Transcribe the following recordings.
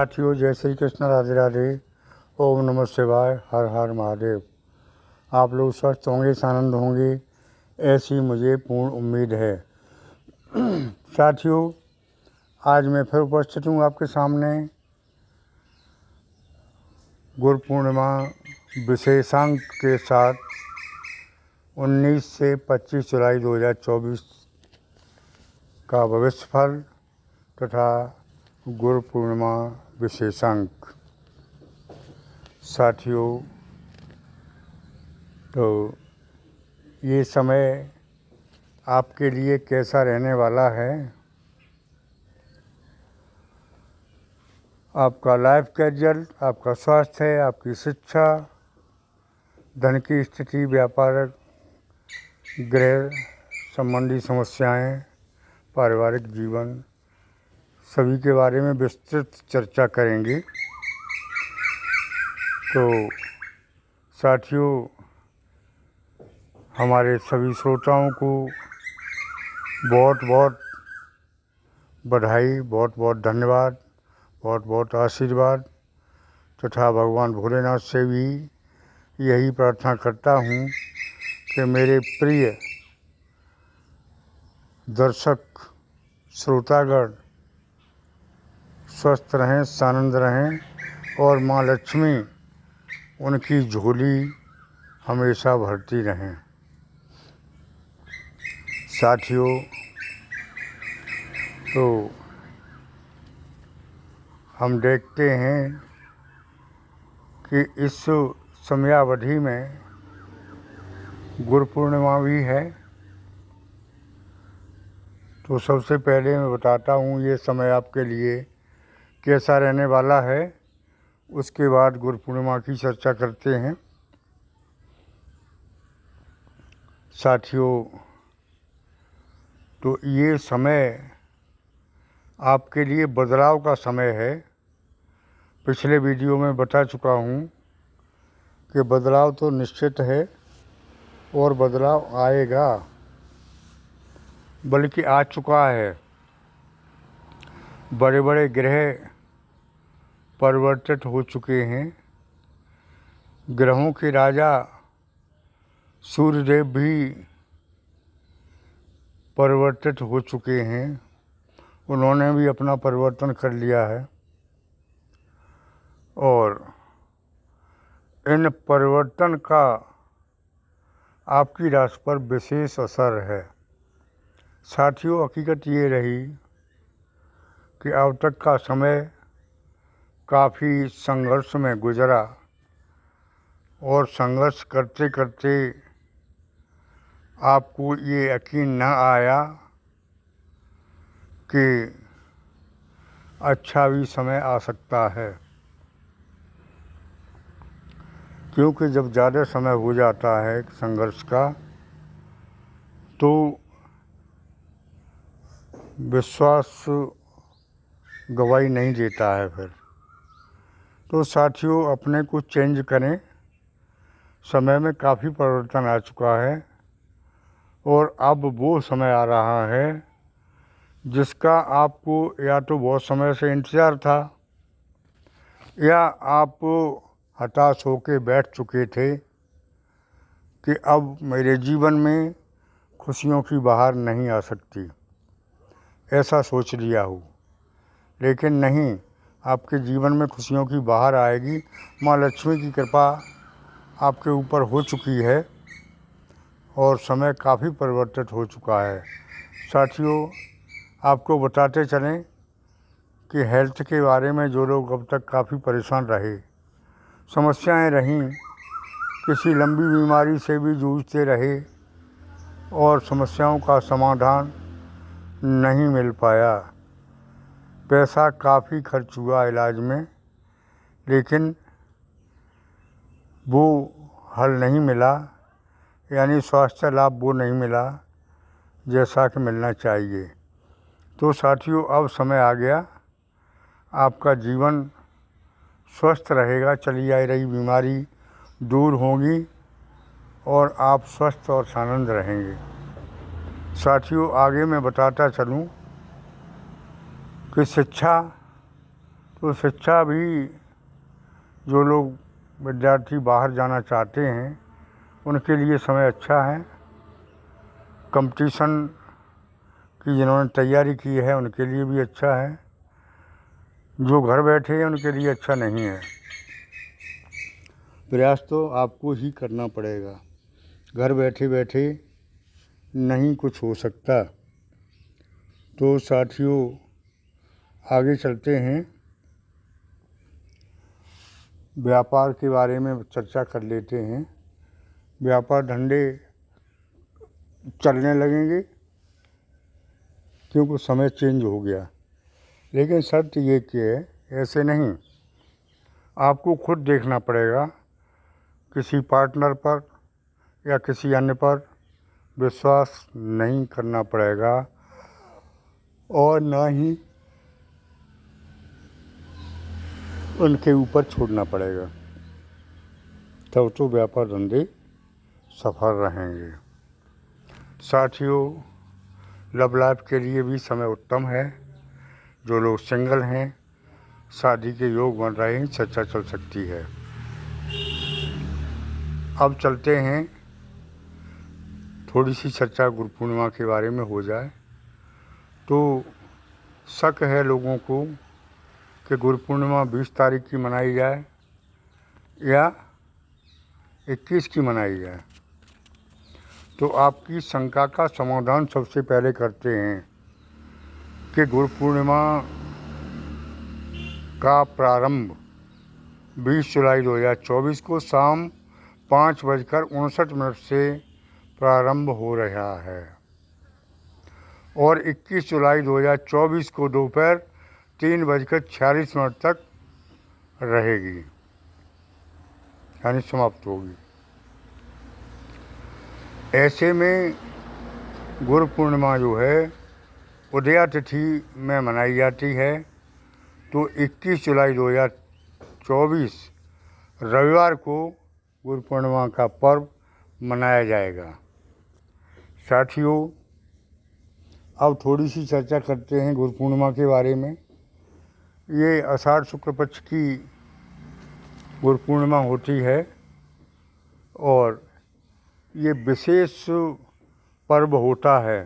साथियों, जय श्री कृष्ण, राधे राधे, ओम नमः शिवाय, हर हर महादेव। आप लोग स्वस्थ होंगे, आनंद होंगे, ऐसी मुझे पूर्ण उम्मीद है। साथियों, आज मैं फिर उपस्थित हूँ आपके सामने गुरु पूर्णिमा विशेषांक के साथ 19 से 25 जुलाई 2024 का भविष्यफल तथा गुरु पूर्णिमा विशेषांक। साथियों, तो ये समय आपके लिए कैसा रहने वाला है? आपका लाइफ कैरियर, आपका स्वास्थ्य, आपकी शिक्षा, धन की स्थिति, व्यापारिक, गृह संबंधी समस्याएं, पारिवारिक जीवन, सभी के बारे में विस्तृत चर्चा करेंगे। तो साथियों, हमारे सभी श्रोताओं को बहुत बहुत बधाई, बहुत बहुत धन्यवाद, बहुत बहुत आशीर्वाद तथा भगवान भोलेनाथ से भी यही प्रार्थना करता हूँ कि मेरे प्रिय दर्शक श्रोतागण स्वस्थ रहें, आनंद रहें और माँ लक्ष्मी उनकी झोली हमेशा भरती रहें। साथियों, तो हम देखते हैं कि इस समयावधि में गुरु पूर्णिमा भी है। तो सबसे पहले मैं बताता हूँ ये समय आपके लिए कैसा रहने वाला है, उसके बाद गुरु पूर्णिमा की चर्चा करते हैं। साथियों, तो ये समय आपके लिए बदलाव का समय है। पिछले वीडियो में बता चुका हूँ कि बदलाव तो निश्चित है और बदलाव आएगा, बल्कि आ चुका है। बड़े बड़े ग्रह परिवर्तित हो चुके हैं। ग्रहों के राजा सूर्यदेव भी परिवर्तित हो चुके हैं, उन्होंने भी अपना परिवर्तन कर लिया है और इन परिवर्तन का आपकी राशि पर विशेष असर है। साथियों, हकीकत ये रही कि अब तक का समय काफ़ी संघर्ष में गुजरा और संघर्ष करते करते आपको ये यकीन न आया कि अच्छा भी समय आ सकता है, क्योंकि जब ज़्यादा समय हो जाता है संघर्ष का तो विश्वास गवाही नहीं देता है फिर। तो साथियों, अपने को चेंज करें। समय में काफ़ी परिवर्तन आ चुका है और अब वो समय आ रहा है जिसका आपको या तो बहुत समय से इंतज़ार था या आप हताश होकर बैठ चुके थे कि अब मेरे जीवन में खुशियों की बहार नहीं आ सकती, ऐसा सोच लिया हो। लेकिन नहीं, आपके जीवन में खुशियों की बहार आएगी। माँ लक्ष्मी की कृपा आपके ऊपर हो चुकी है और समय काफ़ी परिवर्तित हो चुका है। साथियों, आपको बताते चलें कि हेल्थ के बारे में जो लोग अब तक काफ़ी परेशान रहे, समस्याएं रहीं, किसी लंबी बीमारी से भी जूझते रहे और समस्याओं का समाधान नहीं मिल पाया, पैसा काफ़ी खर्च हुआ इलाज में, लेकिन वो हल नहीं मिला, यानी स्वास्थ्य लाभ वो नहीं मिला जैसा कि मिलना चाहिए। तो साथियों, अब समय आ गया, आपका जीवन स्वस्थ रहेगा, चली आ रही बीमारी दूर होगी और आप स्वस्थ और आनंद रहेंगे। साथियों, आगे मैं बताता चलूँ कि शिक्षा तो शिक्षा भी जो लोग विद्यार्थी बाहर जाना चाहते हैं उनके लिए समय अच्छा है। कंपटीशन की जिन्होंने तैयारी की है उनके लिए भी अच्छा है। जो घर बैठे हैं उनके लिए अच्छा नहीं है। प्रयास तो आपको ही करना पड़ेगा। घर बैठे बैठे नहीं कुछ हो सकता। तो साथियों, आगे चलते हैं, व्यापार के बारे में चर्चा कर लेते हैं। व्यापार धंधे चलने लगेंगे क्योंकि समय चेंज हो गया। लेकिन शर्त ये कि है, ऐसे नहीं, आपको खुद देखना पड़ेगा। किसी पार्टनर पर या किसी अन्य पर विश्वास नहीं करना पड़ेगा और ना ही उनके ऊपर छोड़ना पड़ेगा। तब तो व्यापार धंधे सफल रहेंगे। साथियों, लव लाइफ के लिए भी समय उत्तम है। जो लोग सिंगल हैं, शादी के योग बन रहे हैं, चर्चा चल सकती है। अब चलते हैं, थोड़ी सी चर्चा गुरु पूर्णिमा के बारे में हो जाए। तो शक है लोगों को कि गुरु पूर्णिमा 20 तारीख की मनाई जाए या 21 की मनाई जाए। तो आपकी शंका का समाधान सबसे पहले करते हैं कि गुरु पूर्णिमा का प्रारंभ 20 जुलाई 2024 को शाम 5:59 से प्रारंभ हो रहा है और 21 जुलाई 2024 को दोपहर 3:46 तक रहेगी, यानी समाप्त होगी। ऐसे में गुरु पूर्णिमा जो है उदया तिथि में मनाई जाती है। तो 21 जुलाई 2024 रविवार को गुरु पूर्णिमा का पर्व मनाया जाएगा। साथियों, अब थोड़ी सी चर्चा करते हैं गुरु पूर्णिमा के बारे में। ये आषाढ़ शुक्ल पक्ष की गुरु पूर्णिमा होती है और ये विशेष पर्व होता है।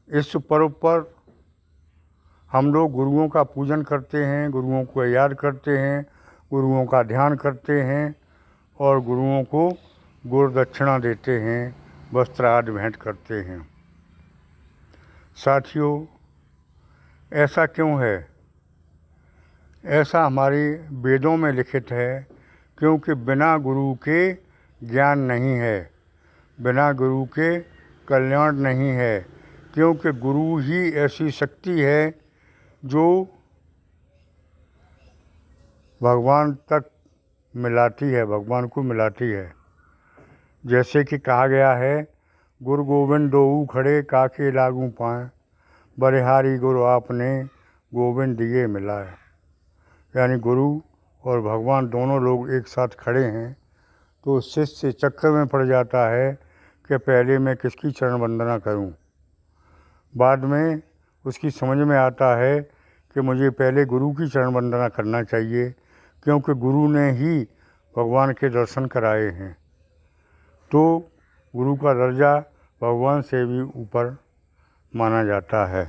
इस पर्व पर हम लोग गुरुओं का पूजन करते हैं, गुरुओं को याद करते हैं, गुरुओं का ध्यान करते हैं और गुरुओं को गुरु दक्षिणा देते हैं, वस्त्र आदि भेंट करते हैं। साथियों, ऐसा क्यों है? ऐसा हमारे वेदों में लिखित है, क्योंकि बिना गुरु के ज्ञान नहीं है, बिना गुरु के कल्याण नहीं है। क्योंकि गुरु ही ऐसी शक्ति है जो भगवान तक मिलाती है, भगवान को मिलाती है। जैसे कि कहा गया है, गुरु गोविंद दोऊ खड़े काके लागू पाएँ, बलिहारी गुरु आपने गोविंद दिए मिलाए। यानी गुरु और भगवान दोनों लोग एक साथ खड़े हैं तो शिष्य चक्कर में पड़ जाता है कि पहले मैं किसकी चरण वंदना करूं। बाद में उसकी समझ में आता है कि मुझे पहले गुरु की चरण वंदना करना चाहिए, क्योंकि गुरु ने ही भगवान के दर्शन कराए हैं। तो गुरु का दर्जा भगवान से भी ऊपर माना जाता है।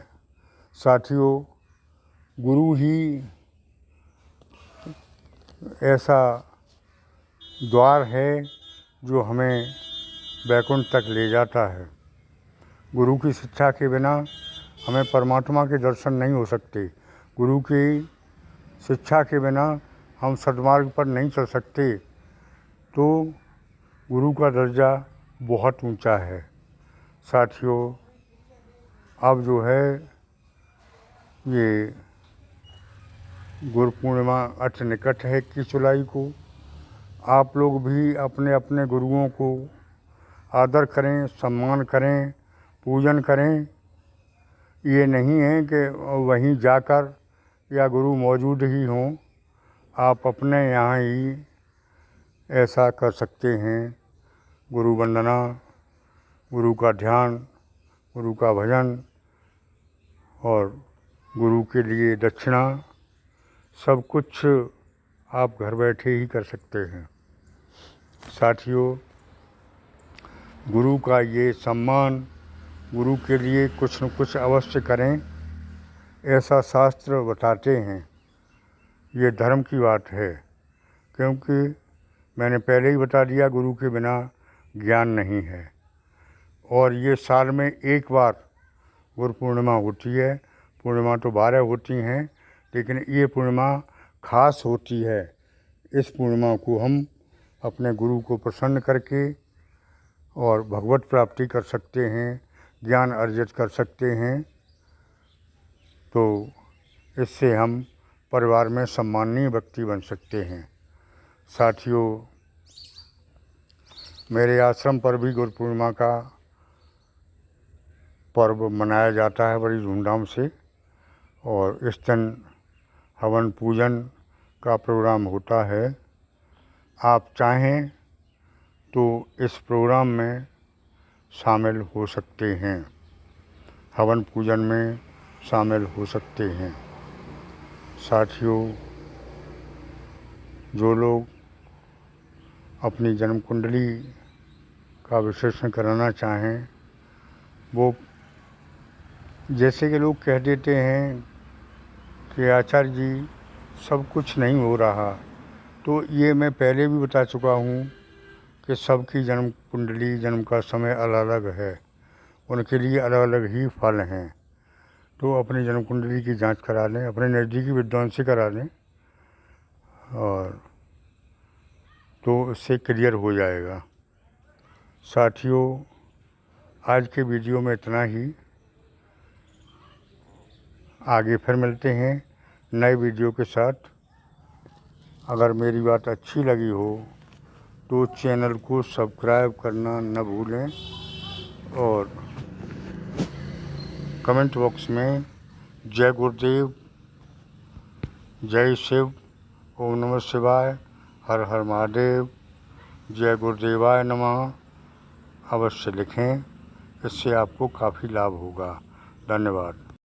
साथियों, गुरु ही ऐसा द्वार है जो हमें वैकुंठ तक ले जाता है। गुरु की शिक्षा के बिना हमें परमात्मा के दर्शन नहीं हो सकते। गुरु की शिक्षा के बिना हम सद्मार्ग पर नहीं चल सकते। तो गुरु का दर्जा बहुत ऊंचा है। साथियों, अब जो है ये गुरु पूर्णिमा अति निकट है 21 जुलाई को। आप लोग भी अपने अपने गुरुओं को आदर करें, सम्मान करें, पूजन करें। ये नहीं है कि वहीं जाकर या गुरु मौजूद ही हों, आप अपने यहाँ ही ऐसा कर सकते हैं। गुरु वंदना, गुरु का ध्यान, गुरु का भजन और गुरु के लिए दक्षिणा सब कुछ आप घर बैठे ही कर सकते हैं। साथियों, गुरु का ये सम्मान, गुरु के लिए कुछ न कुछ अवश्य करें, ऐसा शास्त्र बताते हैं। ये धर्म की बात है, क्योंकि मैंने पहले ही बता दिया, गुरु के बिना ज्ञान नहीं है। और ये साल में एक बार गुरु पूर्णिमा होती है। पूर्णिमा तो 12 होती हैं, लेकिन ये पूर्णिमा खास होती है। इस पूर्णिमा को हम अपने गुरु को प्रसन्न करके और भगवत प्राप्ति कर सकते हैं, ज्ञान अर्जित कर सकते हैं। तो इससे हम परिवार में सम्माननीय व्यक्ति बन सकते हैं। साथियों, मेरे आश्रम पर भी गुरु पूर्णिमा का पर्व मनाया जाता है बड़ी धूमधाम से, और इस दिन हवन पूजन का प्रोग्राम होता है। आप चाहें तो इस प्रोग्राम में शामिल हो सकते हैं, हवन पूजन में शामिल हो सकते हैं। साथियों, जो लोग अपनी जन्म कुंडली का विश्लेषण कराना चाहें, वो जैसे कि लोग कह देते हैं कि आचार्य जी सब कुछ नहीं हो रहा, तो ये मैं पहले भी बता चुका हूँ कि सबकी जन्म कुंडली, जन्म का समय अलग अलग है, उनके लिए अलग अलग ही फल हैं। तो अपनी जन्म कुंडली की जांच करा लें, अपने नज़दीकी विद्वान से करा लें, और तो इससे क्लियर हो जाएगा। साथियों, आज के वीडियो में इतना ही। आगे फिर मिलते हैं नए वीडियो के साथ। अगर मेरी बात अच्छी लगी हो तो चैनल को सब्सक्राइब करना न भूलें, और कमेंट बॉक्स में जय गुरुदेव, जय शिव, ओम नमः शिवाय, हर हर महादेव, जय गुरुदेवाय नमः अवश्य लिखें। इससे आपको काफ़ी लाभ होगा। धन्यवाद।